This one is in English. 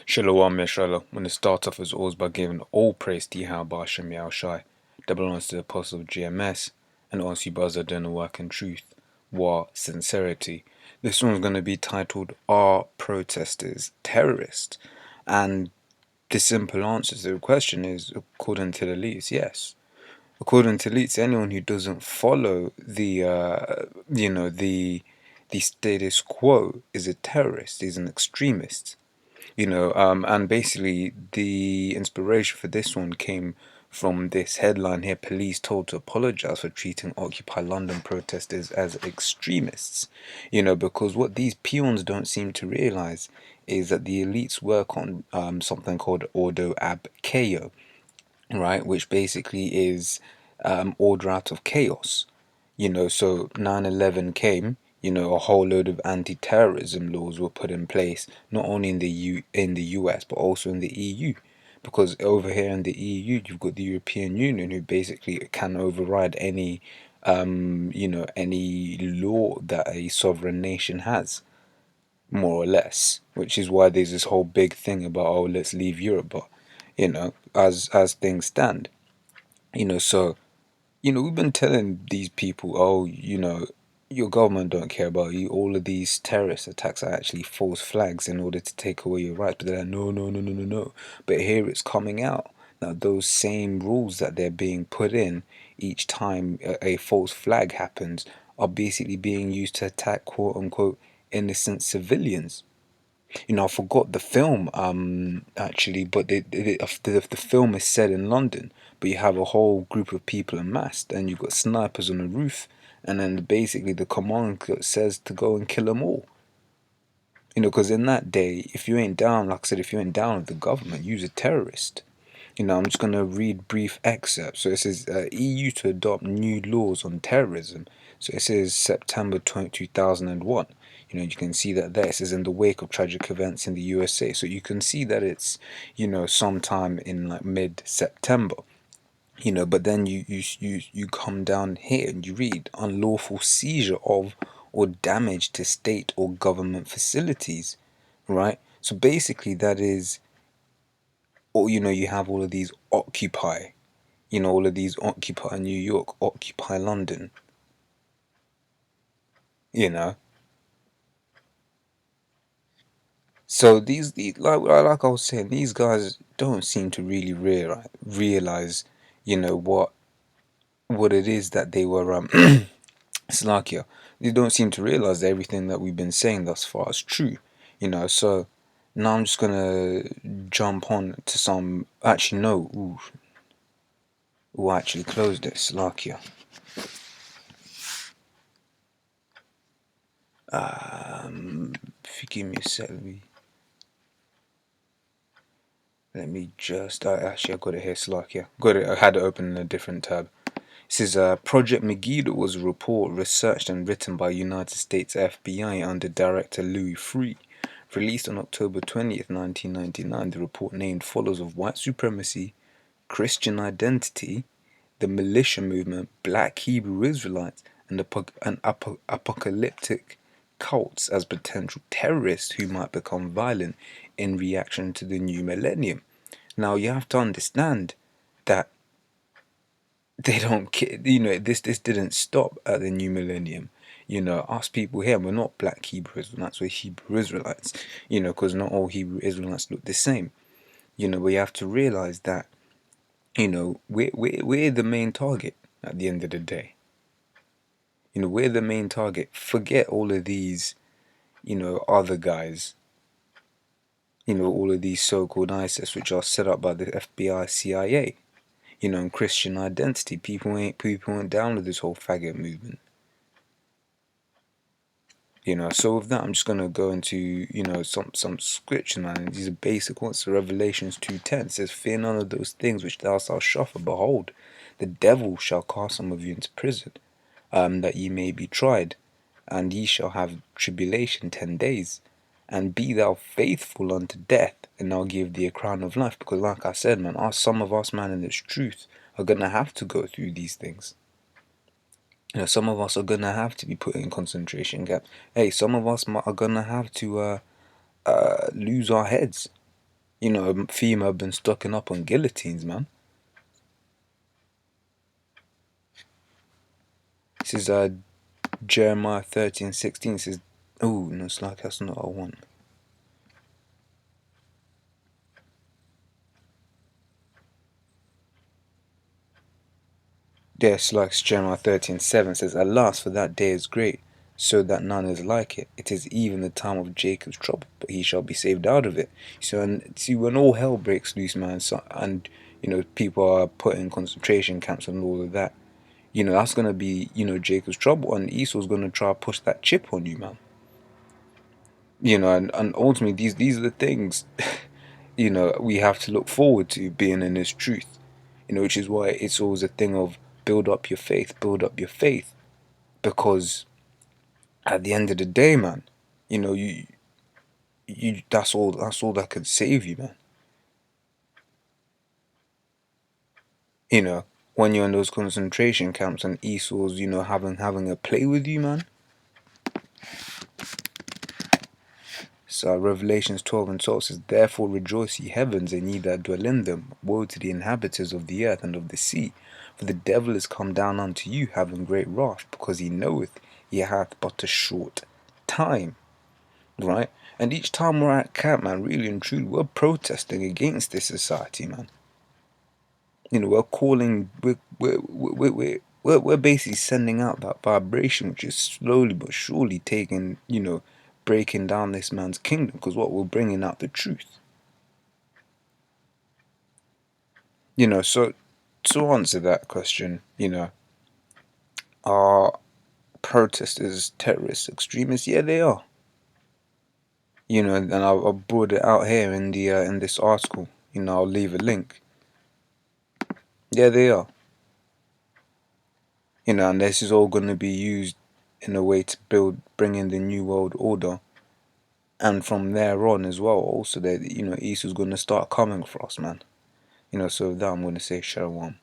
Shalom Yashala, when it starts off as always by giving all praise to Yahweh Bashem Yahweh Shai, double honors to the apostle of GMS, and all you brothers are doing the work in truth, war, sincerity. This one's going to be titled, Are Protesters Terrorists? And the simple answer to the question is, according to the elites, yes. According to elites, anyone who doesn't follow the status quo is a terrorist, is an extremist. And basically the inspiration for this one came from this headline here: police told to apologize for treating Occupy London protesters as extremists. Because what these peons don't seem to realize is that the elites work on something called Ordo ab Chaos, right, which basically is order out of chaos. So 9/11 came, a whole load of anti-terrorism laws were put in place, not only in the US but also in the EU, because over here in the EU you've got the European Union, who basically can override any law that a sovereign nation has, more or less, which is why there's this whole big thing about, oh, let's leave Europe. But as things stand, so we've been telling these people, oh, your government don't care about you. All of these terrorist attacks are actually false flags in order to take away your rights. But they're like, no, no, no, no, no, no. But here it's coming out. Now, those same rules that they're being put in each time a false flag happens are basically being used to attack, quote unquote, innocent civilians. I forgot the film actually, but the film is set in London, but you have a whole group of people amassed, and you've got snipers on the roof, and then basically the command says to go and kill them all. Because in that day, if you ain't down, like I said, if you ain't down with the government, you're a terrorist. I'm just going to read brief excerpts. So it says, EU to adopt new laws on terrorism. So it says September 2001. You can see that there. It says, in the wake of tragic events in the USA. So you can see that it's, sometime in like mid-September. But then you come down here and you read unlawful seizure of or damage to state or government facilities, right? So basically that is, or you have all of these Occupy, all of these Occupy New York, Occupy London, you know. So these like I was saying, these guys don't seem to really realize, what it is that they were Slovakia. They don't seem to realize that everything that we've been saying thus far is true, So now I'm just gonna jump on to some. Actually, no. Ooh, I actually closed it. Slovakia. If you give me a sec, let me just. Actually, I got it here. Slovakia. Got it. I had it open in a different tab. It says Project Megiddo was a report researched and written by United States FBI under Director Louis Freeh. Released on October 20th, 1999, the report named followers of white supremacy, Christian identity, the militia movement, black Hebrew Israelites, and apocalyptic cults as potential terrorists who might become violent in reaction to the new millennium. Now you have to understand that they don't care. This didn't stop at the new millennium. Us people here, we're not black Hebrew Israelites, we're Hebrew Israelites. Because not all Hebrew Israelites look the same. We have to realize that, we're the main target at the end of the day. We're the main target. Forget all of these, other guys. All of these so-called ISIS, which are set up by the FBI, CIA. And Christian identity. People ain't down with this whole faggot movement. So with that, I'm just gonna go into some scripture, man. These are basic ones. So Revelations 2:10 says, "Fear none of those things which thou shalt suffer. Behold, the devil shall cast some of you into prison, that ye may be tried, and ye shall have tribulation 10 days. And be thou faithful unto death, and I'll give thee a crown of life." Because, like I said, man, some of us, man, in this truth, are gonna have to go through these things. Some of us are gonna have to be put in concentration camps. Hey, some of us are gonna have to lose our heads. You know, FEMA have been stocking up on guillotines, man. This is Jeremiah 13:16 says, oh, no, it's like that's not what I want. Yes, like Jeremiah 13:7 says, alas, for that day is great, so that none is like it. It is even the time of Jacob's trouble, but he shall be saved out of it. So, and see, when all hell breaks loose, man, so, and, you know, people are put in concentration camps and all of that, you know, that's going to be, you know, Jacob's trouble, and Esau's going to try to push that chip on you, man. You know, and ultimately, these are the things, you know, we have to look forward to being in this truth, you know, which is why it's always a thing of build up your faith, because at the end of the day, man, you know, you that's all that could save you, man. You know, when you're in those concentration camps and Esau's, you know, having a play with you, man. So Revelations 12:12 says, therefore rejoice ye heavens, and ye that dwell in them. Woe to the inhabitants of the earth and of the sea, for the devil is come down unto you, having great wrath, because he knoweth he hath but a short time. Right? And each time we're at camp, man, really and truly, we're protesting against this society, man. You know, we're calling, we're basically sending out that vibration, which is slowly but surely taking, you know, breaking down this man's kingdom. Because what we're bringing out the truth. You know, so to answer that question, you know, are protesters terrorists, extremists? Yeah, they are. You know, and I'll brought it out here in the in this article. You know, I'll leave a link. Yeah, they are. You know, and this is all going to be used in a way to bring in the new world order, and from there on as well. Also, that you know, Esau's going to start coming for us, man. You know, so with that I'm going to say shalom.